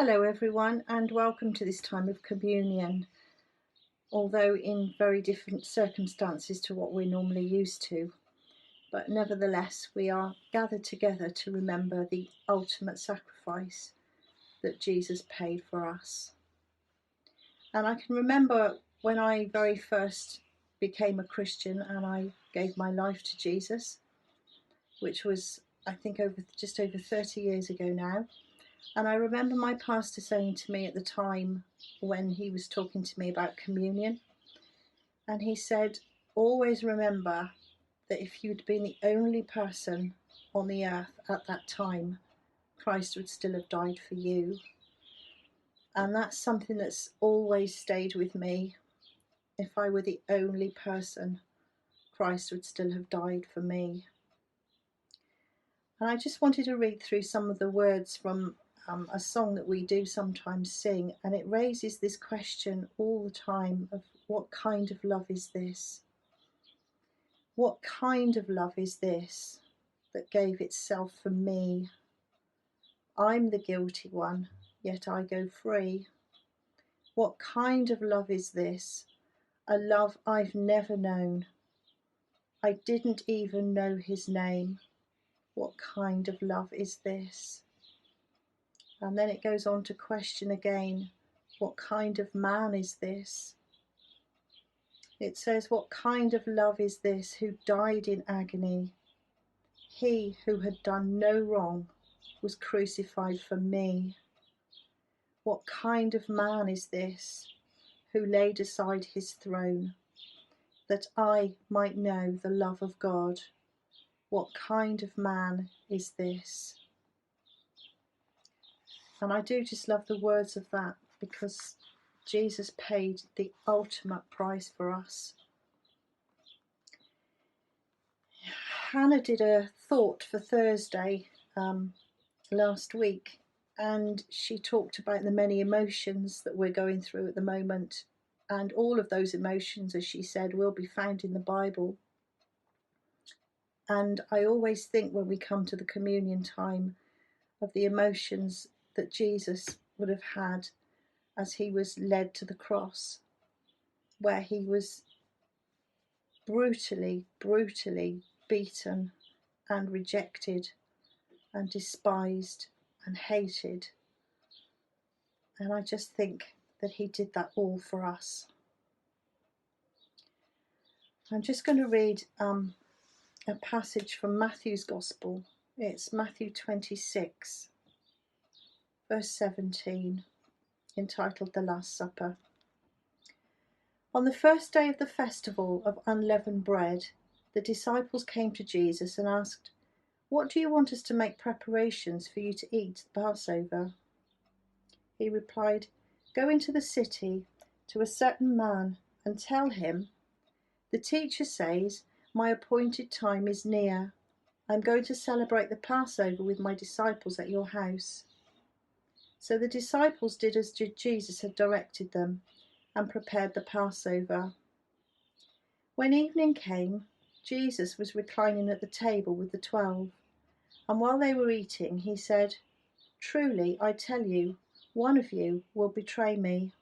Hello everyone, and welcome to this time of communion, although in very different circumstances to what we're normally used to. But nevertheless, we are gathered together to remember the ultimate sacrifice that Jesus paid for us. And I can remember when I very first became a Christian and I gave my life to Jesus, which was, I think, just over 30 years ago now. And I remember my pastor saying to me at the time when he was talking to me about communion, and he said, always remember that if you'd been the only person on the earth at that time, Christ would still have died for you. And that's something that's always stayed with me. If I were the only person, Christ would still have died for me. And I just wanted to read through some of the words from a song that we do sometimes sing, and it raises this question all the time of what kind of love is this? What kind of love is this that gave itself for me? I'm the guilty one, yet I go free. What kind of love is this? A love I've never known. I didn't even know his name. What kind of love is this? And then it goes on to question again, what kind of man is this? It says, what kind of love is this who died in agony? He who had done no wrong was crucified for me. What kind of man is this who laid aside his throne, that I might know the love of God? What kind of man is this? And I do just love the words of that, because Jesus paid the ultimate price for us. Hannah did a thought for Thursday last week, and she talked about the many emotions that we're going through at the moment, and all of those emotions, as she said, will be found in the Bible. And I always think when we come to the communion time of the emotions that Jesus would have had as he was led to the cross, where he was brutally beaten and rejected and despised and hated. And I just think that he did that all for us. I'm just going to read a passage from Matthew's Gospel. It's Matthew 26, verse 17, entitled The Last Supper. On the first day of the festival of unleavened bread, the disciples came to Jesus and asked, "What do you want us to make preparations for you to eat the Passover?" He replied, "Go into the city to a certain man and tell him, 'The teacher says, my appointed time is near. I'm going to celebrate the Passover with my disciples at your house.'" So the disciples did as Jesus had directed them and prepared the Passover. When evening came, Jesus was reclining at the table with the 12, and while they were eating, he said, "Truly, I tell you, one of you will betray me."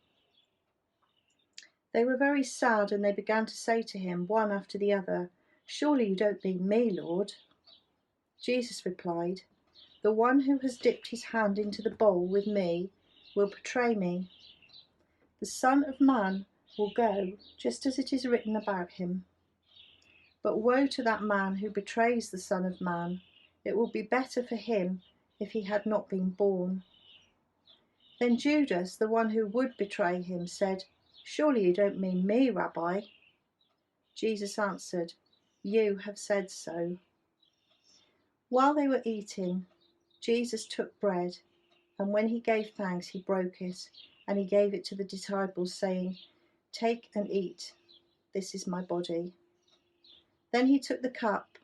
They were very sad, and they began to say to him, one after the other, "Surely you don't mean me, Lord?" Jesus replied, "The one who has dipped his hand into the bowl with me will betray me. The Son of Man will go just as it is written about him. But woe to that man who betrays the Son of Man. It would be better for him if he had not been born." Then Judas, the one who would betray him, said, "Surely you don't mean me, Rabbi?" Jesus answered, "You have said so." While they were eating, Jesus took bread, and when he gave thanks, he broke it, and he gave it to the disciples, saying, "Take and eat. This is my body." Then he took the cup,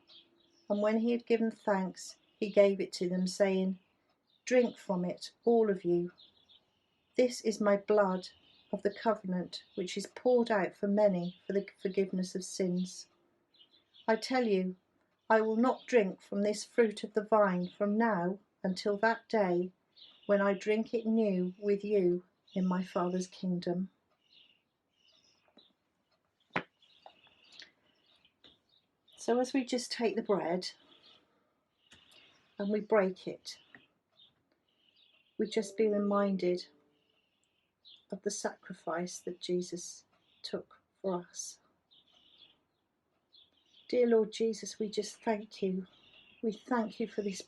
and when he had given thanks, he gave it to them, saying, "Drink from it, all of you. This is my blood of the covenant, which is poured out for many for the forgiveness of sins. I tell you, I will not drink from this fruit of the vine from now until that day when I drink it new with you in my Father's kingdom. So as we just take the bread and we break it, we just be reminded of the sacrifice that Jesus took for us. Dear Lord Jesus, we just thank you. We thank you for this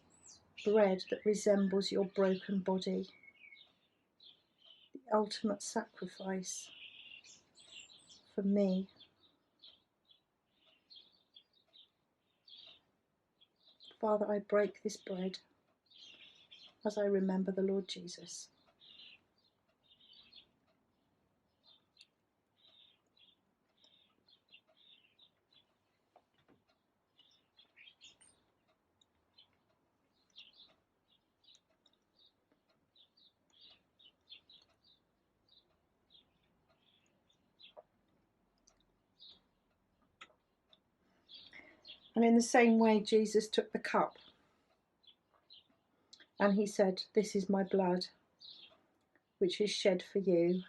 bread that resembles your broken body, the ultimate sacrifice for me. Father, I break this bread as I remember the Lord Jesus. And in the same way, Jesus took the cup and he said, "This is my blood, which is shed for you."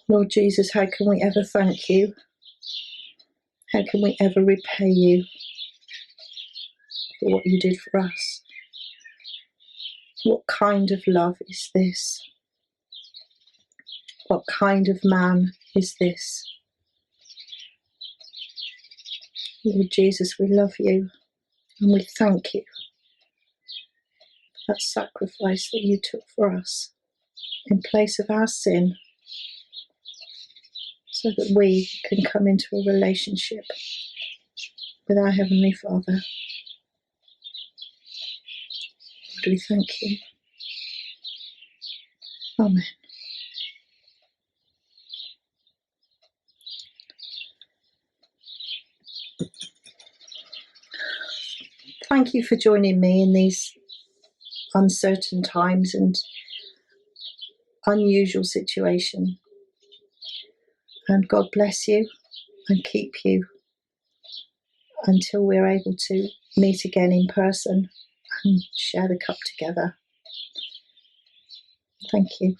Lord Jesus, how can we ever thank you? How can we ever repay you for what you did for us? What kind of love is this? What kind of man is this? Lord Jesus, we love you and we thank you for that sacrifice that you took for us in place of our sin, so that we can come into a relationship with our Heavenly Father. Lord, we thank you. Amen. Thank you for joining me in these uncertain times and unusual situation. And God bless you and keep you until we're able to meet again in person and share the cup together. Thank you.